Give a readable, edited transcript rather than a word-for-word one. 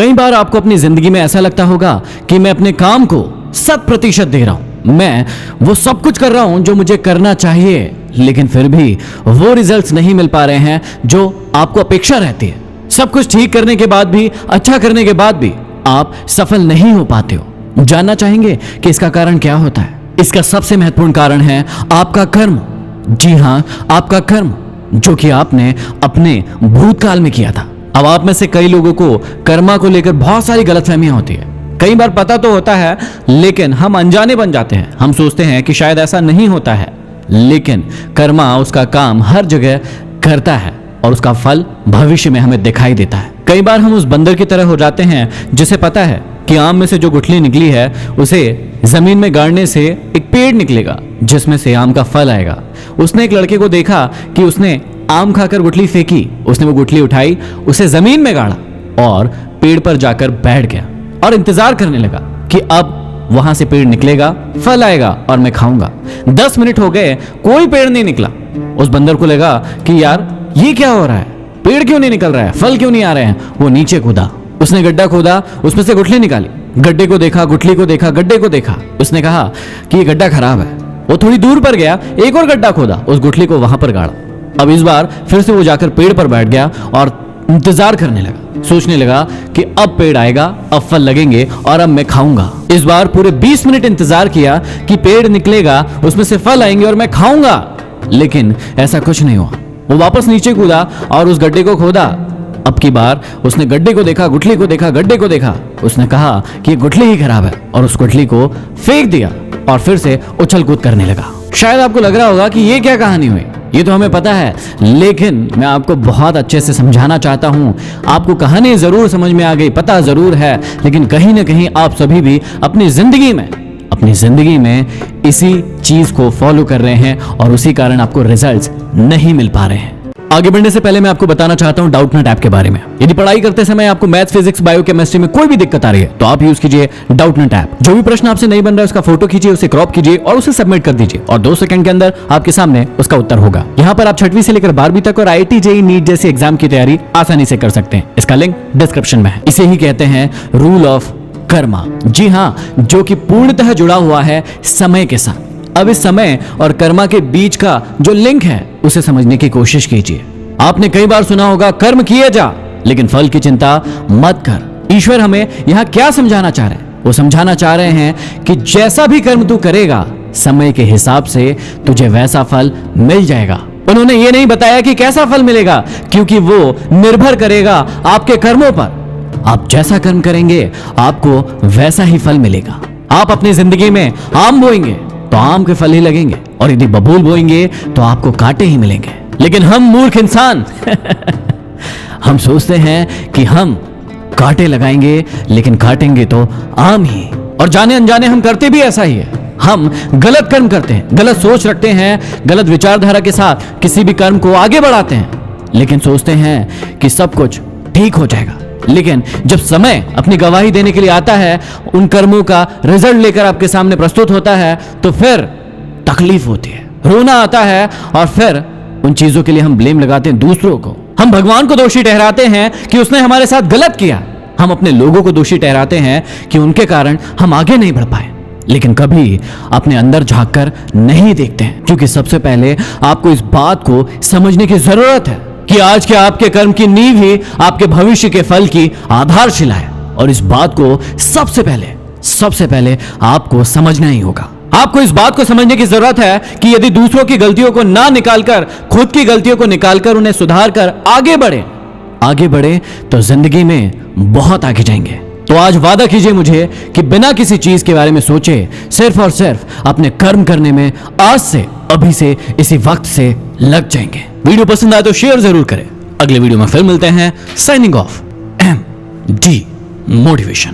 कई बार आपको अपनी जिंदगी में ऐसा लगता होगा कि मैं अपने काम को 100% दे रहा हूं, मैं वो सब कुछ कर रहा हूं जो मुझे करना चाहिए, लेकिन फिर भी वो रिजल्ट्स नहीं मिल पा रहे हैं जो आपको अपेक्षा रहती है। सब कुछ ठीक करने के बाद भी, अच्छा करने के बाद भी आप सफल नहीं हो पाते हो। जानना चाहेंगे कि इसका कारण क्या होता है? इसका सबसे महत्वपूर्ण कारण है आपका कर्म। जी हां, आपका कर्म, जो कि आपने अपने भूतकाल में किया था। अब आप में से कई लोगों को कर्मा को लेकर बहुत सारी गलतफहमियां होती है। कई बार पता तो होता है, लेकिन हम अनजाने बन जाते हैं। हम सोचते हैं कि शायद ऐसा नहीं होता है, लेकिन कर्मा उसका काम हर जगह करता है और उसका फल भविष्य में हमें दिखाई देता है। कई बार हम उस बंदर की तरह हो जाते हैं जिसे पता है कि आम में से जो गुठली निकली है उसे जमीन में गाड़ने से एक पेड़ निकलेगा जिसमें से आम का फल आएगा। उसने एक लड़के को देखा कि उसने आम खाकर गुठली फेंकी, उसने वो गुठली उठाई, उसे जमीन में गाड़ा और पेड़ पर जाकर बैठ गया और इंतजार करने लगा कि अब वहां से पेड़ निकलेगा, फल आएगा और मैं खाऊंगा। 10 मिनट हो गए, कोई पेड़ नहीं निकला। उस बंदर को लगा कि यार ये क्या हो रहा है, पेड़ क्यों नहीं निकल रहा है, फल क्यों नहीं आ रहे हैं। वो नीचे कूदा, उसने गड्ढा खोदा, उसमें से गुठली निकाली। गड्ढे को देखा, गुठली को देखा, गड्ढे को देखा। उसने कहा कि ये गड्ढा खराब है। वो थोड़ी दूर पर गया, एक और गड्ढा खोदा, उस गुठली को वहां पर गाड़ा। अब इस बार फिर से वो जाकर पेड़ पर बैठ गया और इंतजार करने लगा, सोचने लगा कि अब पेड़ आएगा, अब फल लगेंगे और अब मैं खाऊंगा। इस बार पूरे 20 मिनट इंतजार किया कि पेड़ निकलेगा, उसमें से फल आएंगे और मैं खाऊंगा, लेकिन ऐसा कुछ नहीं हुआ। वो वापस नीचे कूदा और उस गड्ढे को खोदा। अब की बार उसने गड्ढे को देखा, गुठली को देखा, गड्ढे को देखा। उसने कहा कि गुठली ही खराब है और उस गुठली को फेंक दिया और फिर से उछल कूद करने लगा। शायद आपको लग रहा होगा कि ये क्या कहानी हुई, ये तो हमें पता है, लेकिन मैं आपको बहुत अच्छे से समझाना चाहता हूं। आपको कहानी जरूर समझ में आ गई, पता जरूर है, लेकिन कहीं ना कहीं आप सभी भी अपनी जिंदगी में इसी चीज को फॉलो कर रहे हैं और उसी कारण आपको रिजल्ट्स नहीं मिल पा रहे हैं। आगे बढ़ने से पहले मैं आपको बताना चाहता हूं डाउटनेट ऐप के बारे में। यदि पढ़ाई करते समय आपको मैथ, फिजिक्स, बायो, केमिस्ट्री में कोई भी दिक्कत आ रही है तो आप यूज कीजिए डाउटनेट ऐप। जो भी प्रश्न आपसे नहीं बन रहा है उसका फोटो खींचिए, उसे क्रॉप कीजिए और उसे सबमिट कर दीजिए और 2 सेकंड के अंदर आपके सामने उसका उत्तर होगा। यहाँ पर आप 6वीं से लेकर 12वीं तक और IIT, JEE, नीट जैसे एग्जाम की तैयारी आसानी से कर सकते हैं। इसका लिंक डिस्क्रिप्शन में है। इसे ही कहते हैं रूल ऑफ कर्मा। जी हाँ, जो कि पूर्णतः जुड़ा हुआ है समय के साथ। अब इस समय और कर्मा के बीच का जो लिंक है उसे समझने की कोशिश कीजिए। आपने कई बार सुना होगा कर्म किए जा लेकिन फल की चिंता मत कर। ईश्वर हमें यहाँ क्या समझाना चाह रहे हैं? वो समझाना चाह रहे हैं कि जैसा भी कर्म तू करेगा समय के हिसाब से तुझे वैसा फल मिल जाएगा। उन्होंने ये नहीं बताया कि कैसा फल मिलेगा, क्योंकि वो निर्भर करेगा आपके कर्मों पर। आप जैसा कर्म करेंगे आपको वैसा ही फल मिलेगा। आप अपनी जिंदगी में आम बोएंगे तो आम के फल ही लगेंगे और यदि बबूल बोएंगे तो आपको कांटे ही मिलेंगे। लेकिन हम मूर्ख इंसान हम सोचते हैं कि हम कांटे लगाएंगे लेकिन काटेंगे तो आम ही, और जाने अनजाने हम करते भी ऐसा ही है। हम गलत कर्म करते हैं, गलत सोच रखते हैं, गलत विचारधारा के साथ किसी भी कर्म को आगे बढ़ाते हैं, लेकिन सोचते हैं कि सब कुछ ठीक हो जाएगा। लेकिन जब समय अपनी गवाही देने के लिए आता है, उन कर्मों का रिजल्ट लेकर आपके सामने प्रस्तुत होता है, तो फिर तकलीफ होती है, रोना आता है और फिर उन चीजों के लिए हम ब्लेम लगाते हैं दूसरों को। हम भगवान को दोषी ठहराते हैं कि उसने हमारे साथ गलत किया। हम अपने लोगों को दोषी ठहराते हैं कि उनके कारण हम आगे नहीं बढ़ पाए, लेकिन कभी अपने अंदर झांककर नहीं देखते हैं। क्योंकि सबसे पहले आपको इस बात को समझने की जरूरत है कि आज के आपके कर्म की नींव ही आपके भविष्य के फल की आधारशिला है, और इस बात को सबसे पहले आपको समझना ही होगा। आपको इस बात को समझने की जरूरत है कि यदि दूसरों की गलतियों को ना निकालकर खुद की गलतियों को निकालकर उन्हें सुधार कर आगे बढ़े तो जिंदगी में बहुत आगे जाएंगे। तो आज वादा कीजिए मुझे कि बिना किसी चीज के बारे में सोचे सिर्फ और सिर्फ अपने कर्म करने में आज से, अभी से, इसी वक्त से लग जाएंगे। वीडियो पसंद आए तो शेयर जरूर करें। अगले वीडियो में फिर मिलते हैं। Signing off, MD motivation.